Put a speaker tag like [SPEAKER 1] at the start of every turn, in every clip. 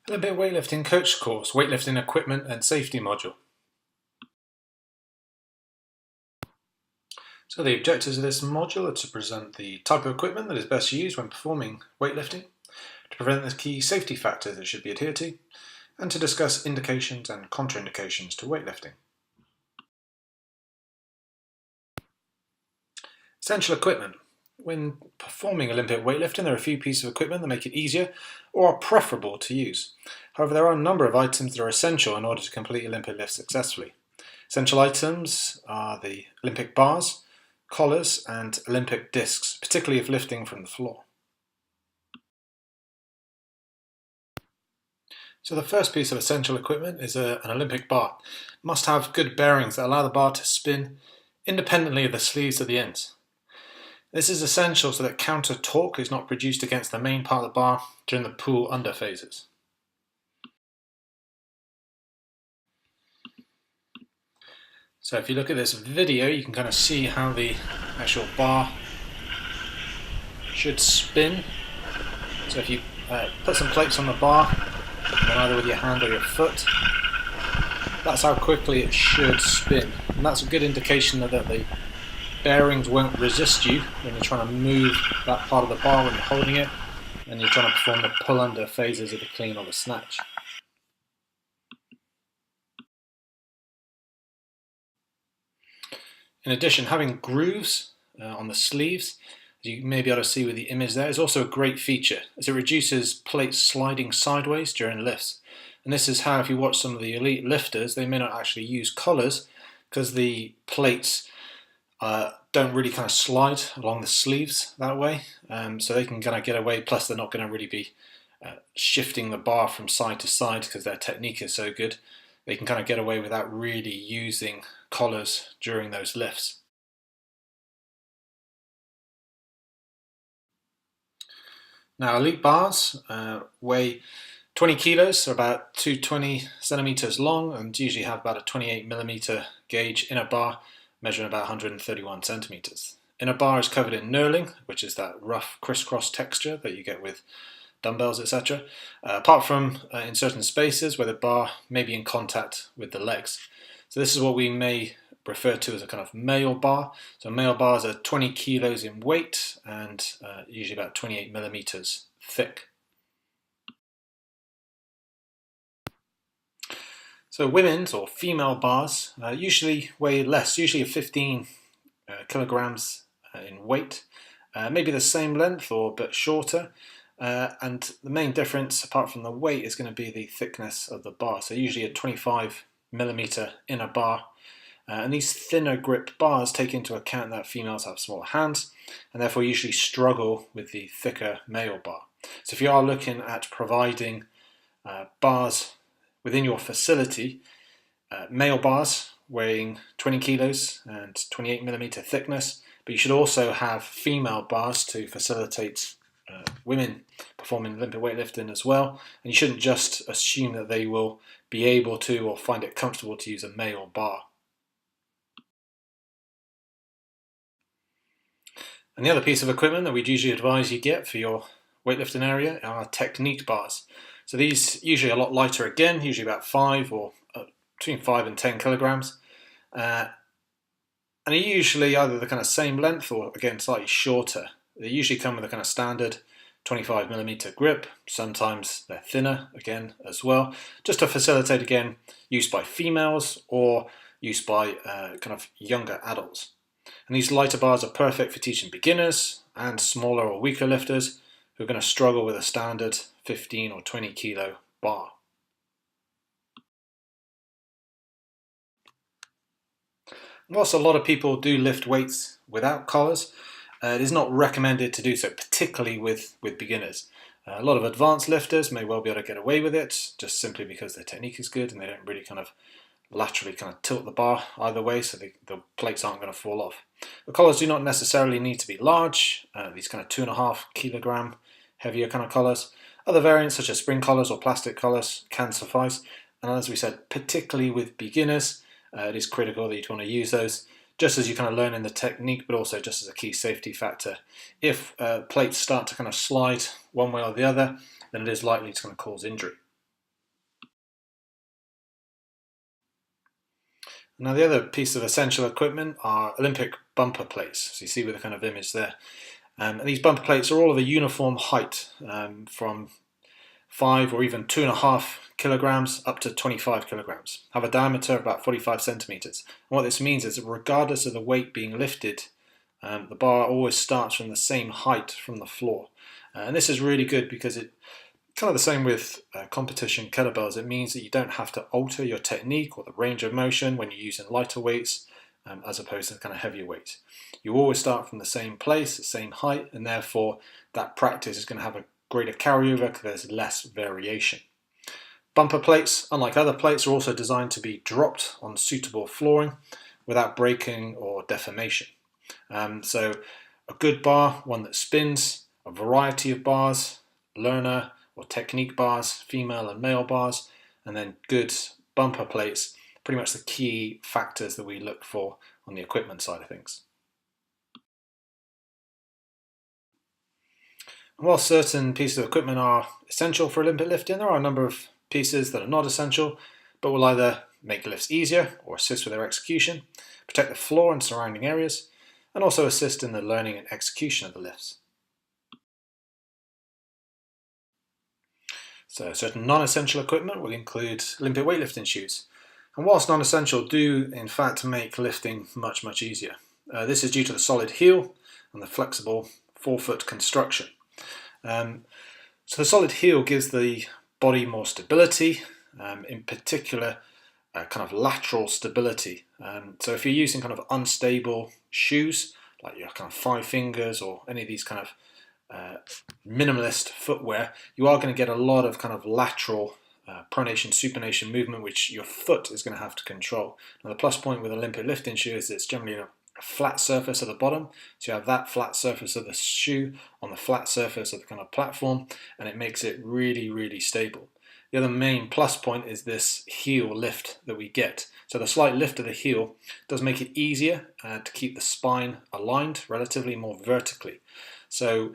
[SPEAKER 1] Olympic weightlifting coach course, weightlifting equipment and safety module. So the objectives of this module are to present the type of equipment that is best used when performing weightlifting, to prevent the key safety factors that should be adhered to, and to discuss indications and contraindications to weightlifting. Essential equipment. When performing Olympic weightlifting, there are a few pieces of equipment that make it easier or are preferable to use. However, there are a number of items that are essential in order to complete Olympic lifts successfully. Essential items are the Olympic bars, collars and Olympic discs, particularly if lifting from the floor. So the first piece of essential equipment is an Olympic bar. It must have good bearings that allow the bar to spin independently of the sleeves at the ends. This is essential so that counter torque is not produced against the main part of the bar during the pull under phases. So if you look at this video, you can kind of see how the actual bar should spin. So if you put some plates on the bar, either with your hand or your foot, that's how quickly it should spin. And that's a good indication that the bearings won't resist you when you're trying to move that part of the bar when you're holding it and you're trying to perform the pull under phases of the clean or the snatch. In addition, having grooves on the sleeves, as you may be able to see with the image there, is also a great feature as it reduces plates sliding sideways during lifts. And this is how, if you watch some of the elite lifters, they may not actually use collars because the plates don't really kind of slide along the sleeves that way, so they can kind of get away. Plus they're not going to really be shifting the bar from side to side because their technique is so good. They can kind of get away without really using collars during those lifts. Now elite bars weigh 20 kilos, so about 220 centimeters long, and usually have about a 28 millimeter gauge inner bar measuring about 131 centimeters. Inner bar is covered in knurling, which is that rough crisscross texture that you get with dumbbells, etc. Apart from in certain spaces where the bar may be in contact with the legs. So this is what we may refer to as a kind of male bar. So male bars are 20 kilos in weight and usually about 28 millimeters thick. So women's or female bars usually weigh less, usually 15 kilograms in weight, maybe the same length or a bit shorter, and the main difference apart from the weight is going to be the thickness of the bar. So usually a 25 millimeter inner bar, and these thinner grip bars take into account that females have smaller hands and therefore usually struggle with the thicker male bar. So if you are looking at providing bars within your facility, male bars weighing 20 kilos and 28 millimeter thickness, but you should also have female bars to facilitate women performing Olympic weightlifting as well, and you shouldn't just assume that they will be able to or find it comfortable to use a male bar. And the other piece of equipment that we'd usually advise you get for your weightlifting area are technique bars. So these usually a lot lighter again, usually about 5 or between 5 and 10 kilograms. And are usually either the kind of same length or again slightly shorter. They usually come with a kind of standard 25 millimeter grip. Sometimes they're thinner again as well, just to facilitate again use by females or use by kind of younger adults. And these lighter bars are perfect for teaching beginners and smaller or weaker lifters who are going to struggle with a standard 15 or 20 kilo bar. Whilst a lot of people do lift weights without collars, it is not recommended to do so, particularly with beginners. A lot of advanced lifters may well be able to get away with it, just simply because their technique is good and they don't really kind of laterally kind of tilt the bar either way, so the plates aren't going to fall off. The collars do not necessarily need to be large, these kind of 2.5 kilogram heavier kind of collars. Other variants such as spring collars or plastic collars can suffice, and as we said, particularly with beginners, it is critical that you want to use those just as you kind of learn in the technique, but also just as a key safety factor. If plates start to kind of slide one way or the other, then it is likely to kind of cause injury. Now the other piece of essential equipment are Olympic bumper plates. So you see with the kind of image there. And these bumper plates are all of a uniform height, from 5 or even 2.5 kilograms up to 25 kilograms, have a diameter of about 45 centimeters. And what this means is that regardless of the weight being lifted, the bar always starts from the same height from the floor. And this is really good because it kind of the same with competition kettlebells. It means that you don't have to alter your technique or the range of motion when you're using lighter weights as opposed to kind of heavier weights. You always start from the same place, the same height, and therefore that practice is going to have a greater carryover because there's less variation. Bumper plates, unlike other plates, are also designed to be dropped on suitable flooring without breaking or deformation. So a good bar, one that spins, a variety of bars, learner or technique bars, female and male bars, and then good bumper plates, pretty much the key factors that we look for on the equipment side of things. And while certain pieces of equipment are essential for Olympic lifting, there are a number of pieces that are not essential, but will either make lifts easier or assist with their execution, protect the floor and surrounding areas, and also assist in the learning and execution of the lifts. So certain non-essential equipment will include Olympic weightlifting shoes. And whilst non-essential, do in fact make lifting much, much easier. This is due to the solid heel and the flexible forefoot construction. So the solid heel gives the body more stability, in particular kind of lateral stability. So if you're using kind of unstable shoes, like your kind of 5 fingers or any of these kind of minimalist footwear, you are going to get a lot of kind of lateral pronation, supination movement, which your foot is going to have to control. Now the plus point with Olympic lifting shoe is it's generally a flat surface at the bottom, so you have that flat surface of the shoe on the flat surface of the kind of platform, and it makes it really, really stable. The other main plus point is this heel lift that we get. So the slight lift of the heel does make it easier to keep the spine aligned relatively more vertically. So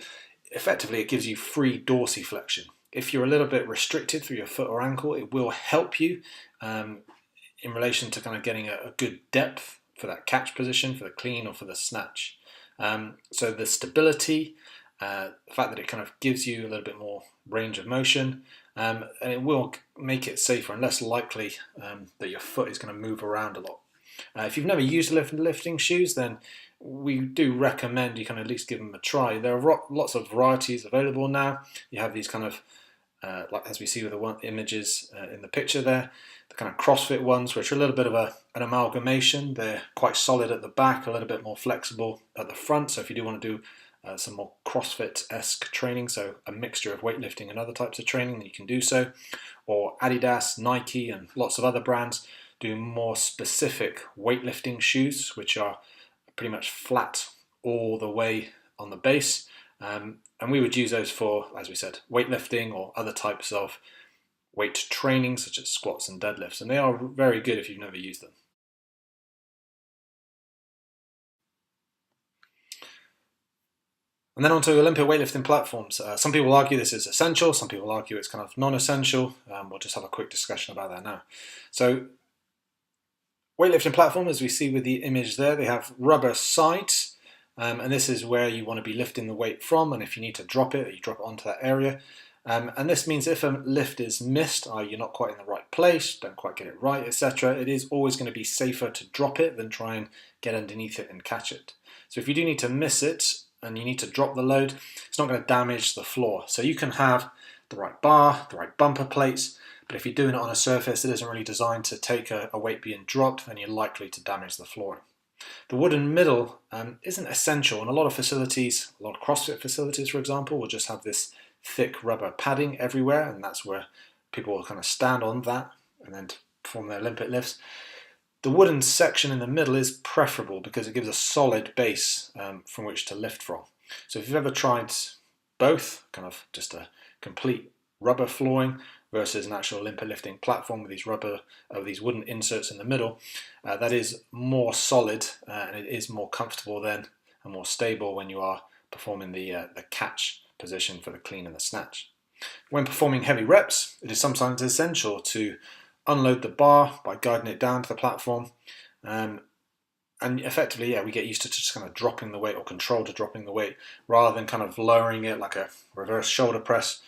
[SPEAKER 1] effectively it gives you free dorsiflexion. If you're a little bit restricted through your foot or ankle, it will help you in relation to kind of getting a good depth for that catch position, for the clean or for the snatch. So the stability, the fact that it kind of gives you a little bit more range of motion, and it will make it safer and less likely that your foot is going to move around a lot. If you've never used lifting shoes, then we do recommend you can at least give them a try. There are lots of varieties available now. You have these kind of, like as we see with the images in the picture there, the kind of CrossFit ones, which are a little bit of an amalgamation. They're quite solid at the back, a little bit more flexible at the front. So if you do want to do some more CrossFit-esque training, so a mixture of weightlifting and other types of training, then you can do so. Or Adidas, Nike, and lots of other brands do more specific weightlifting shoes, which are pretty much flat all the way on the base. And we would use those for, as we said, weightlifting or other types of weight training, such as squats and deadlifts. And they are very good if you've never used them. And then onto Olympic weightlifting platforms. Some people argue this is essential, some people argue it's kind of non-essential. We'll just have a quick discussion about that now. So weightlifting platform, as we see with the image there, they have rubber sides, and this is where you want to be lifting the weight from, and if you need to drop it, you drop it onto that area. And this means if a lift is missed, or you're not quite in the right place, don't quite get it right, etc., it is always going to be safer to drop it than try and get underneath it and catch it. So if you do need to miss it, and you need to drop the load, it's not going to damage the floor. So you can have the right bar, the right bumper plates, but if you're doing it on a surface that isn't really designed to take a weight being dropped, then you're likely to damage the flooring. The wooden middle isn't essential, and a lot of facilities, a lot of CrossFit facilities, for example, will just have this thick rubber padding everywhere, and that's where people will kind of stand on that and then perform their Olympic lifts. The wooden section in the middle is preferable because it gives a solid base from which to lift from. So if you've ever tried both, kind of just a complete rubber flooring versus an actual Olympic lifting platform with these wooden inserts in the middle, that is more solid and it is more comfortable then and more stable when you are performing the catch position for the clean and the snatch. When performing heavy reps, it is sometimes essential to unload the bar by guiding it down to the platform, And effectively, yeah, we get used to just kind of dropping the weight or control to dropping the weight rather than kind of lowering it like a reverse shoulder press,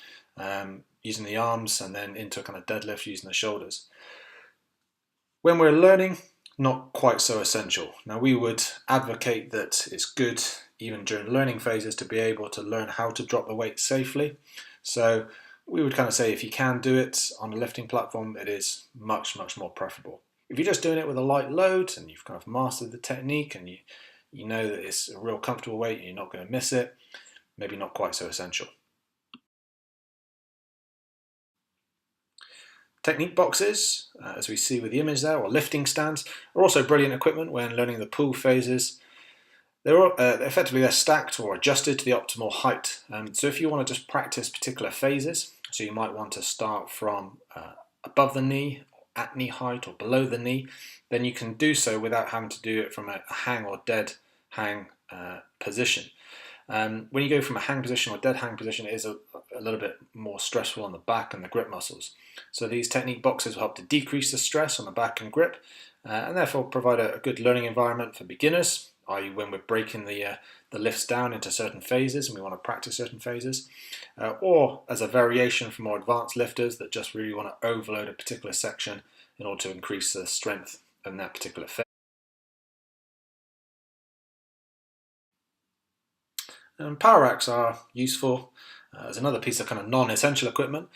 [SPEAKER 1] using the arms and then into a kind of deadlift using the shoulders. When we're learning, not quite so essential. Now, we would advocate that it's good, even during learning phases, to be able to learn how to drop the weight safely. So we would kind of say if you can do it on a lifting platform, it is much, much more preferable. If you're just doing it with a light load and you've kind of mastered the technique and you know that it's a real comfortable weight and you're not going to miss it, maybe not quite so essential. Technique boxes, as we see with the image there, or lifting stands, are also brilliant equipment when learning the pull phases. Effectively they're stacked or adjusted to the optimal height. So if you want to just practice particular phases, so you might want to start from above the knee, at knee height, or below the knee, then you can do so without having to do it from a hang or dead hang position. When you go from a hang position or dead hang position, it is a little bit more stressful on the back and the grip muscles. So these technique boxes will help to decrease the stress on the back and grip, and therefore provide a good learning environment for beginners, i.e. when we're breaking the lifts down into certain phases and we want to practice certain phases, or as a variation for more advanced lifters that just really want to overload a particular section in order to increase the strength in that particular phase. Power racks are useful as another piece of kind of non-essential equipment.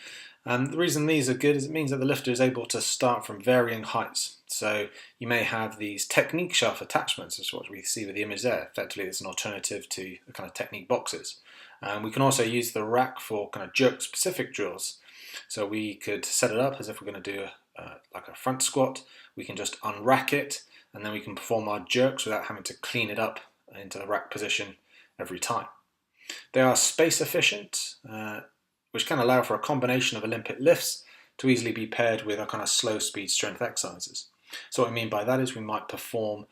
[SPEAKER 1] And the reason these are good is it means that the lifter is able to start from varying heights. So you may have these technique shelf attachments, is what we see with the image there. Effectively, it's an alternative to the kind of technique boxes. We can also use the rack for kind of jerk-specific drills. So we could set it up as if we're going to do like a front squat. We can just unrack it, and then we can perform our jerks without having to clean it up into the rack position every time. They are space efficient, which can allow for a combination of Olympic lifts to easily be paired with a kind of slow speed strength exercises. So what I mean by that is we might perform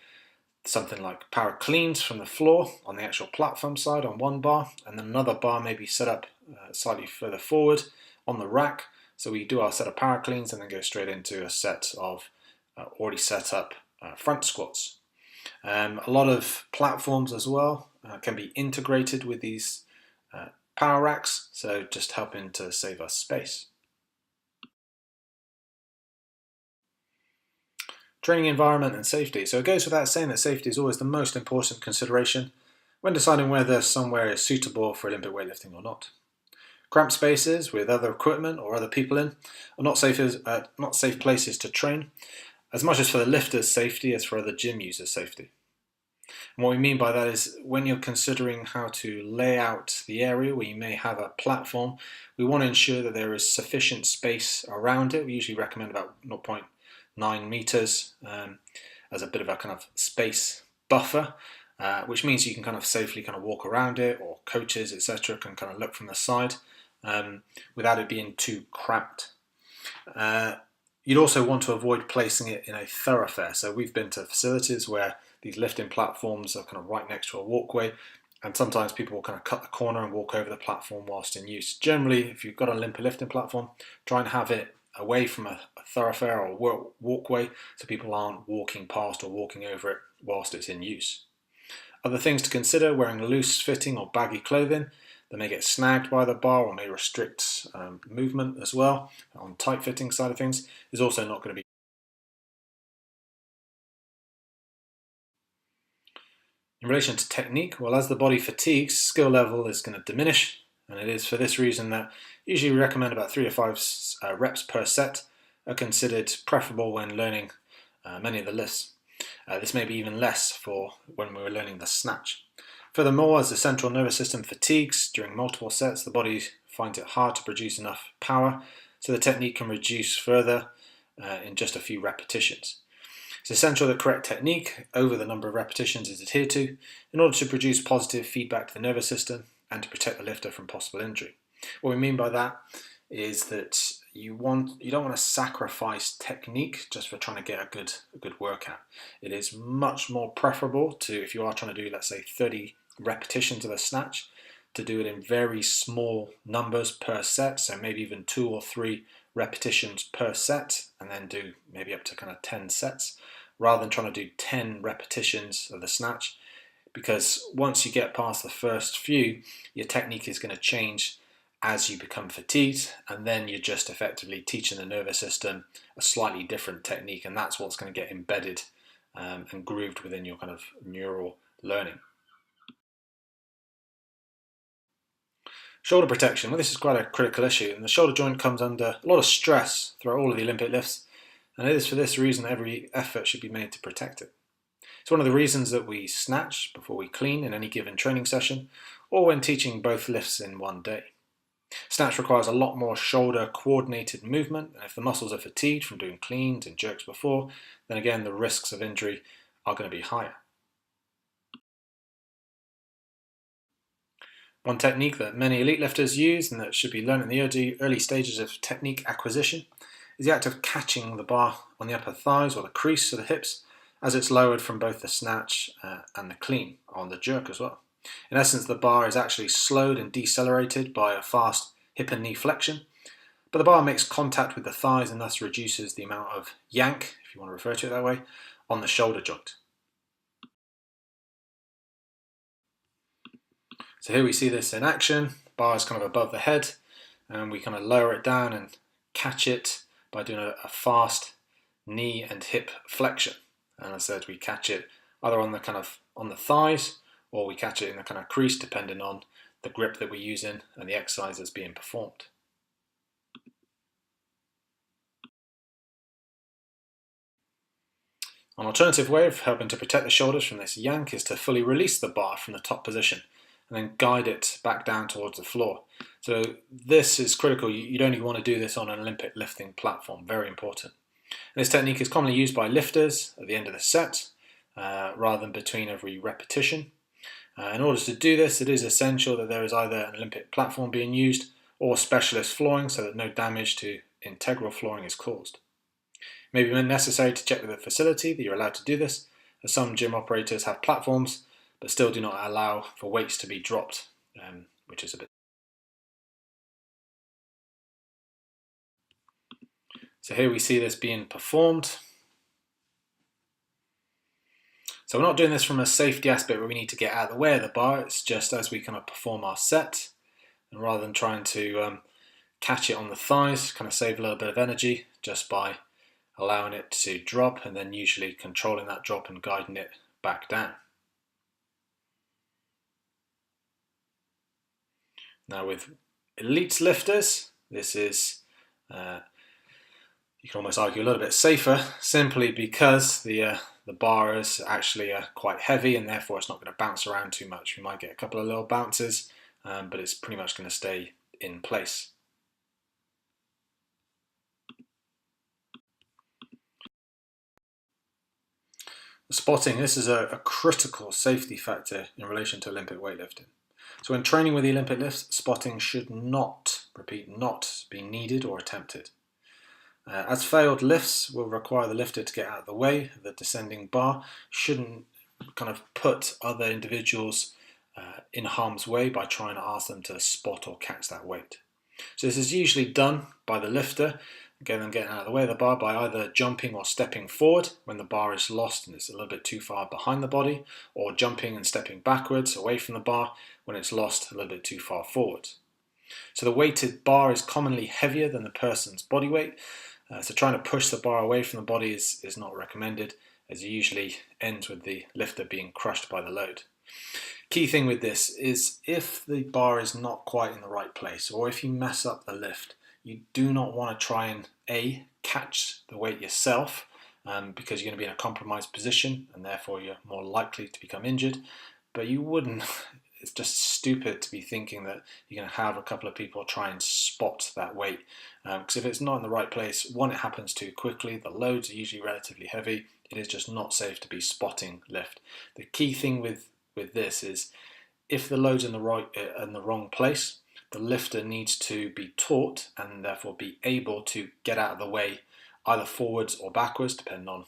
[SPEAKER 1] something like power cleans from the floor on the actual platform side on one bar, and then another bar may be set up slightly further forward on the rack. So we do our set of power cleans and then go straight into a set of already set up front squats. A lot of platforms as well can be integrated with these power racks, so just helping to save us space. Training environment and safety. So it goes without saying that safety is always the most important consideration when deciding whether somewhere is suitable for Olympic weightlifting or not. Cramped spaces with other equipment or other people in are not safe places to train, as much as for the lifter's safety as for other gym users' safety. And what we mean by that is when you're considering how to lay out the area where you may have a platform, we want to ensure that there is sufficient space around it. We usually recommend about 0.9 meters as a bit of a kind of space buffer, which means you can kind of safely kind of walk around it, or coaches, etc., can kind of look from the side without it being too cramped. You'd also want to avoid placing it in a thoroughfare. So we've been to facilities where these lifting platforms are kind of right next to a walkway, and sometimes people will kind of cut the corner and walk over the platform whilst in use. Generally, if you've got an Olympic lifting platform, try and have it away from a thoroughfare or walkway so people aren't walking past or walking over it whilst it's in use. Other things to consider: wearing loose fitting or baggy clothing that may get snagged by the bar or may restrict movement as well. On tight fitting side of things is also not going to be. In relation to technique, well, as the body fatigues, skill level is going to diminish, and it is for this reason that usually we recommend about 3 to 5 reps per set are considered preferable when learning many of the lifts. This may be even less for when we were learning the snatch. Furthermore, as the central nervous system fatigues during multiple sets, the body finds it hard to produce enough power, so the technique can reduce further in just a few repetitions. It's essential that correct technique over the number of repetitions is adhered to in order to produce positive feedback to the nervous system and to protect the lifter from possible injury. What we mean by that is that you don't want to sacrifice technique just for trying to get a good workout. It is much more preferable to, if you are trying to do, let's say, 30 repetitions of a snatch, to do it in very small numbers per set, so maybe even 2 or 3 repetitions per set, and then do maybe up to kind of 10 sets, rather than trying to do 10 repetitions of the snatch, because once you get past the first few, your technique is going to change as you become fatigued, and then you're just effectively teaching the nervous system a slightly different technique, and that's what's going to get embedded and grooved within your kind of neural learning. Shoulder protection. Well, this is quite a critical issue, and the shoulder joint comes under a lot of stress throughout all of the Olympic lifts, and it is for this reason that every effort should be made to protect it. It's one of the reasons that we snatch before we clean in any given training session, or when teaching both lifts in one day. Snatch requires a lot more shoulder coordinated movement, and if the muscles are fatigued from doing cleans and jerks before, then again the risks of injury are going to be higher. One technique that many elite lifters use and that should be learned in the early stages of technique acquisition is the act of catching the bar on the upper thighs or the crease of the hips as it's lowered from both the snatch and the clean, on the jerk as well. In essence, the bar is actually slowed and decelerated by a fast hip and knee flexion, but the bar makes contact with the thighs and thus reduces the amount of yank, if you want to refer to it that way, on the shoulder joint. So here we see this in action. The bar is kind of above the head, and we kind of lower it down and catch it by doing a fast knee and hip flexion. And as I said, we catch it either on the thighs, or we catch it in the kind of crease, depending on the grip that we're using and the exercise that's being performed. An alternative way of helping to protect the shoulders from this yank is to fully release the bar from the top position and then guide it back down towards the floor. So this is critical. You'd only want to do this on an Olympic lifting platform, very important. And this technique is commonly used by lifters at the end of the set rather than between every repetition. In order to do this, it is essential that there is either an Olympic platform being used or specialist flooring so that no damage to integral flooring is caused. It may be necessary to check with the facility that you're allowed to do this, as some gym operators have platforms but still do not allow for weights to be dropped, which is a bit. So here we see this being performed. So we're not doing this from a safety aspect where we need to get out of the way of the bar. It's just as we kind of perform our set, and rather than trying to catch it on the thighs, kind of save a little bit of energy just by allowing it to drop and then usually controlling that drop and guiding it back down. Now with elite lifters, this is, you can almost argue, a little bit safer, simply because the bar is actually quite heavy and therefore it's not going to bounce around too much. We might get a couple of little bounces, but it's pretty much going to stay in place. Spotting, this is a critical safety factor in relation to Olympic weightlifting. So when training with the Olympic lifts, spotting should not, repeat, not be needed or attempted. As failed lifts will require the lifter to get out of the way of the descending bar, shouldn't kind of put other individuals in harm's way by trying to ask them to spot or catch that weight. So this is usually done by the lifter, getting out of the way of the bar by either jumping or stepping forward when the bar is lost and it's a little bit too far behind the body, or jumping and stepping backwards away from the bar when it's lost a little bit too far forward. So the weighted bar is commonly heavier than the person's body weight, so trying to push the bar away from the body is not recommended, as it usually ends with the lifter being crushed by the load. Key thing with this is if the bar is not quite in the right place, or if you mess up the lift, you do not want to try and catch the weight yourself, because you're going to be in a compromised position and therefore you're more likely to become injured. But you wouldn't, it's just stupid to be thinking that you're going to have a couple of people try and spot that weight, because if it's not in the right place, one, it happens too quickly, the loads are usually relatively heavy, it is just not safe to be spotting lift. The key thing with this is if the load's in the wrong place, the lifter needs to be taught and therefore be able to get out of the way either forwards or backwards, depending on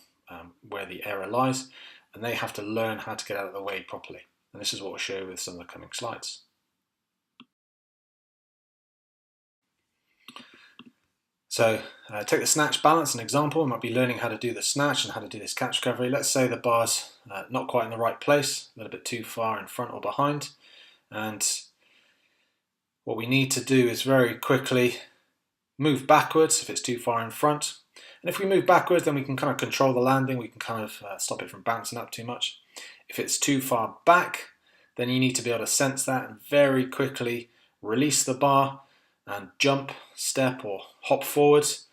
[SPEAKER 1] where the error lies, and they have to learn how to get out of the way properly. And this is what we'll show with some of the coming slides. So take the snatch balance, an example. We might be learning how to do the snatch and how to do this catch recovery. Let's say the bar's not quite in the right place, a little bit too far in front or behind. And what we need to do is very quickly move backwards if it's too far in front. And if we move backwards, then we can kind of control the landing. We can kind of stop it from bouncing up too much. If it's too far back, then you need to be able to sense that and very quickly release the bar and jump, step or hop forwards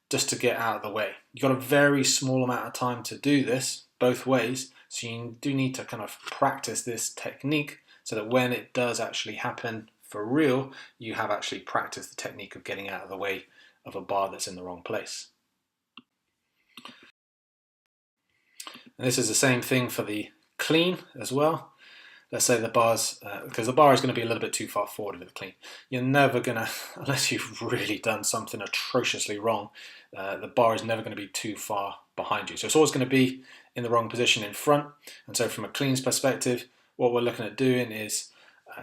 [SPEAKER 1] just to get out of the way. You've got a very small amount of time to do this both ways, so you do need to kind of practice this technique so that when it does actually happen for real, you have actually practiced the technique of getting out of the way of a bar that's in the wrong place. And this is the same thing for the clean as well. Let's say the bar's, because the bar is going to be a little bit too far forward with the clean. You're never going to, unless you've really done something atrociously wrong, the bar is never going to be too far behind you. So it's always going to be in the wrong position in front. And so from a clean's perspective, what we're looking at doing is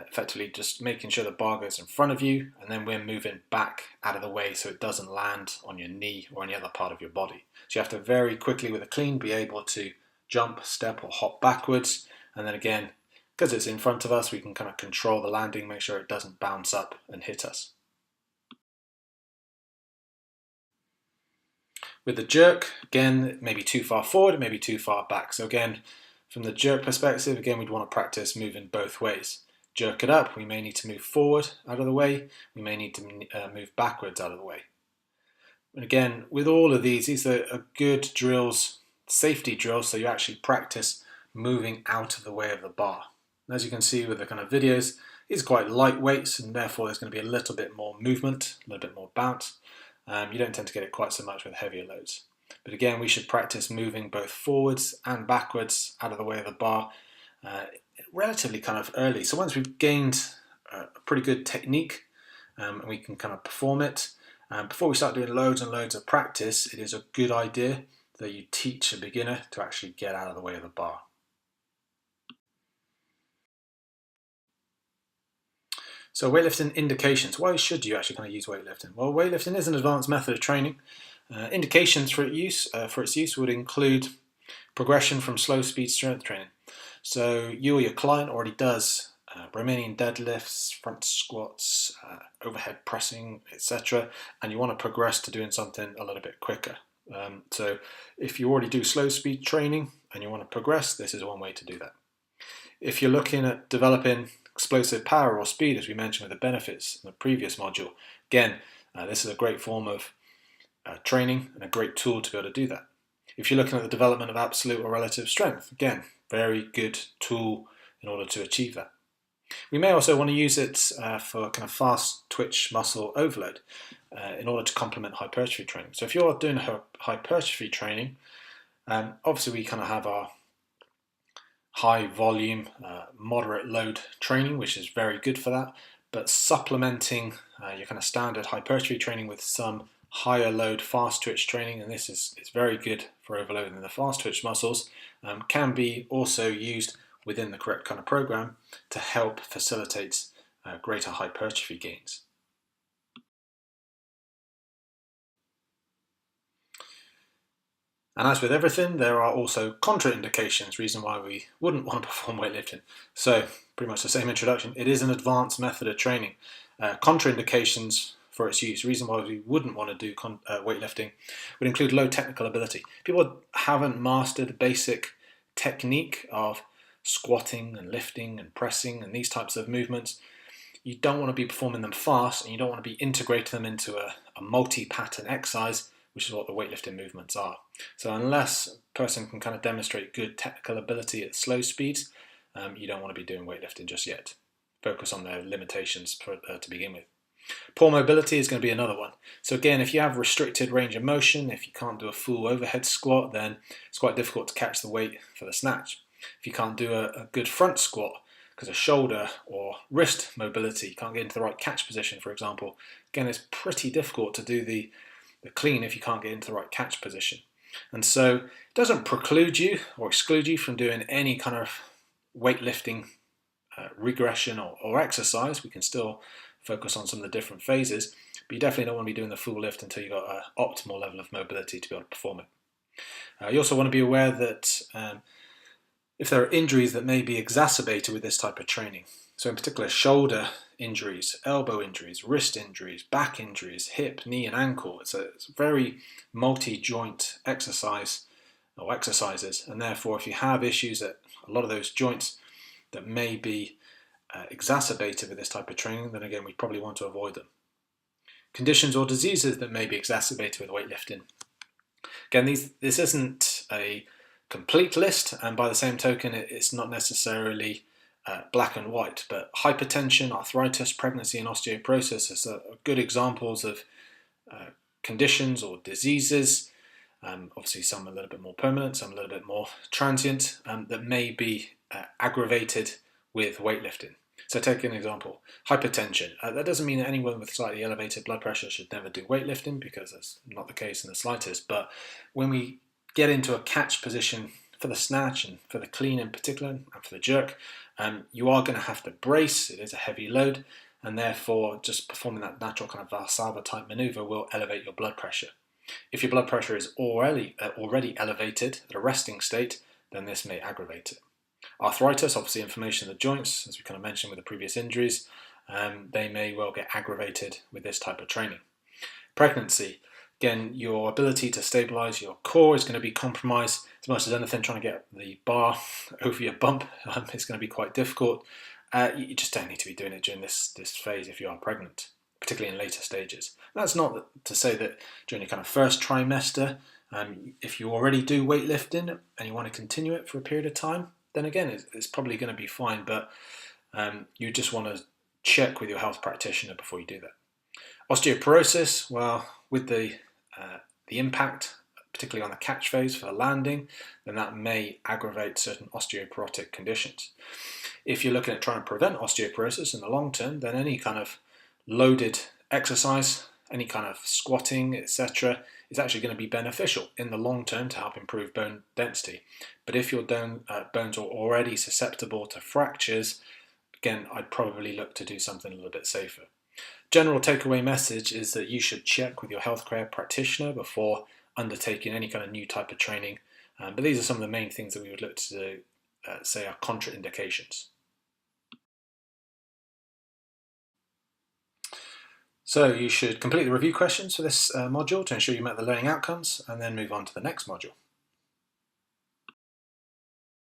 [SPEAKER 1] effectively just making sure the bar goes in front of you, and then we're moving back out of the way so it doesn't land on your knee or any other part of your body. So you have to very quickly with a clean be able to jump, step or hop backwards, and then again, because it's in front of us, we can kind of control the landing, make sure it doesn't bounce up and hit us. With the jerk, again, it may be too far forward, it may be too far back. So again, from the jerk perspective, again, we'd want to practice moving both ways. Jerk it up, we may need to move forward out of the way, we may need to move backwards out of the way. And again, with all of these are good drills, safety drills, so you actually practice moving out of the way of the bar. And as you can see with the kind of videos, these are quite lightweights and therefore there's going to be a little bit more movement, a little bit more bounce. You don't tend to get it quite so much with heavier loads. But again, we should practice moving both forwards and backwards out of the way of the bar relatively kind of early. So once we've gained a pretty good technique and we can kind of perform it, before we start doing loads and loads of practice, it is a good idea that you teach a beginner to actually get out of the way of the bar. So weightlifting indications. Why should you actually kind of use weightlifting? Well, weightlifting is an advanced method of training. Indications for its use would include progression from slow speed strength training. So you or your client already does Romanian deadlifts, front squats, overhead pressing, etc. And you want to progress to doing something a little bit quicker. So if you already do slow speed training and you want to progress, this is one way to do that. If you're looking at developing explosive power or speed, as we mentioned with the benefits in the previous module, again, this is a great form of training and a great tool to be able to do that. If you're looking at the development of absolute or relative strength, again, very good tool in order to achieve that. We may also want to use it for kind of fast twitch muscle overload in order to complement hypertrophy training. So if you're doing hypertrophy training, obviously we kind of have our high volume, moderate load training, which is very good for that, but supplementing your kind of standard hypertrophy training with some higher load fast twitch training, and this is very good for overloading the fast twitch muscles, can be also used within the correct kind of program to help facilitate greater hypertrophy gains. And as with everything, there are also contraindications, reason why we wouldn't want to perform weightlifting. So pretty much the same introduction. It is an advanced method of training. Contraindications for its use, reason why we wouldn't want to do weightlifting would include low technical ability. People haven't mastered the basic technique of squatting and lifting and pressing and these types of movements. You don't want to be performing them fast, and you don't want to be integrating them into a multi-pattern exercise, which is what the weightlifting movements are. So unless a person can kind of demonstrate good technical ability at slow speeds, you don't want to be doing weightlifting just yet. Focus on their limitations to begin with. Poor mobility is going to be another one. So again, if you have restricted range of motion, if you can't do a full overhead squat, then it's quite difficult to catch the weight for the snatch. If you can't do a good front squat because of shoulder or wrist mobility, you can't get into the right catch position, for example, again, it's pretty difficult to do the clean if you can't get into the right catch position. And so it doesn't preclude you or exclude you from doing any kind of weightlifting regression or exercise. We can still focus on some of the different phases, but you definitely don't want to be doing the full lift until you've got an optimal level of mobility to be able to perform it. You also want to be aware that if there are injuries that may be exacerbated with this type of training, so in particular shoulder injuries, elbow injuries, wrist injuries, back injuries, hip, knee and ankle, it's a very multi-joint exercise or exercises, and therefore if you have issues at a lot of those joints that may be exacerbated with this type of training, then again we probably want to avoid them. Conditions or diseases that may be exacerbated with weightlifting. Again, this isn't a complete list, and by the same token it's not necessarily black and white, but hypertension, arthritis, pregnancy and osteoporosis are good examples of conditions or diseases. Obviously some a little bit more permanent, some a little bit more transient, that may be aggravated with weightlifting. So take an example, hypertension. That doesn't mean that anyone with slightly elevated blood pressure should never do weightlifting, because that's not the case in the slightest. But when we get into a catch position for the snatch and for the clean in particular and for the jerk, you are going to have to brace. It is a heavy load, and therefore just performing that natural kind of Valsalva type maneuver will elevate your blood pressure. If your blood pressure is already elevated at a resting state, then this may aggravate it. Arthritis, obviously inflammation of the joints, as we kind of mentioned with the previous injuries, they may well get aggravated with this type of training. Pregnancy, again, your ability to stabilize your core is going to be compromised. As much as anything, trying to get the bar over your bump is going to be quite difficult. You just don't need to be doing it during this phase if you are pregnant, particularly in later stages. That's not to say that during your kind of first trimester, if you already do weightlifting and you want to continue it for a period of time, then again, it's probably going to be fine, but you just want to check with your health practitioner before you do that. Osteoporosis, well, with the impact, particularly on the catch phase for the landing, then that may aggravate certain osteoporotic conditions. If you're looking at trying to prevent osteoporosis in the long term, then any kind of loaded exercise, any kind of squatting, etc., is actually going to be beneficial in the long term to help improve bone density. But if your bones are already susceptible to fractures, again, I'd probably look to do something a little bit safer. General takeaway message is that you should check with your healthcare practitioner before undertaking any kind of new type of training. But these are some of the main things that we would look to say are contraindications. So you should complete the review questions for this module to ensure you met the learning outcomes, and then move on to the next module.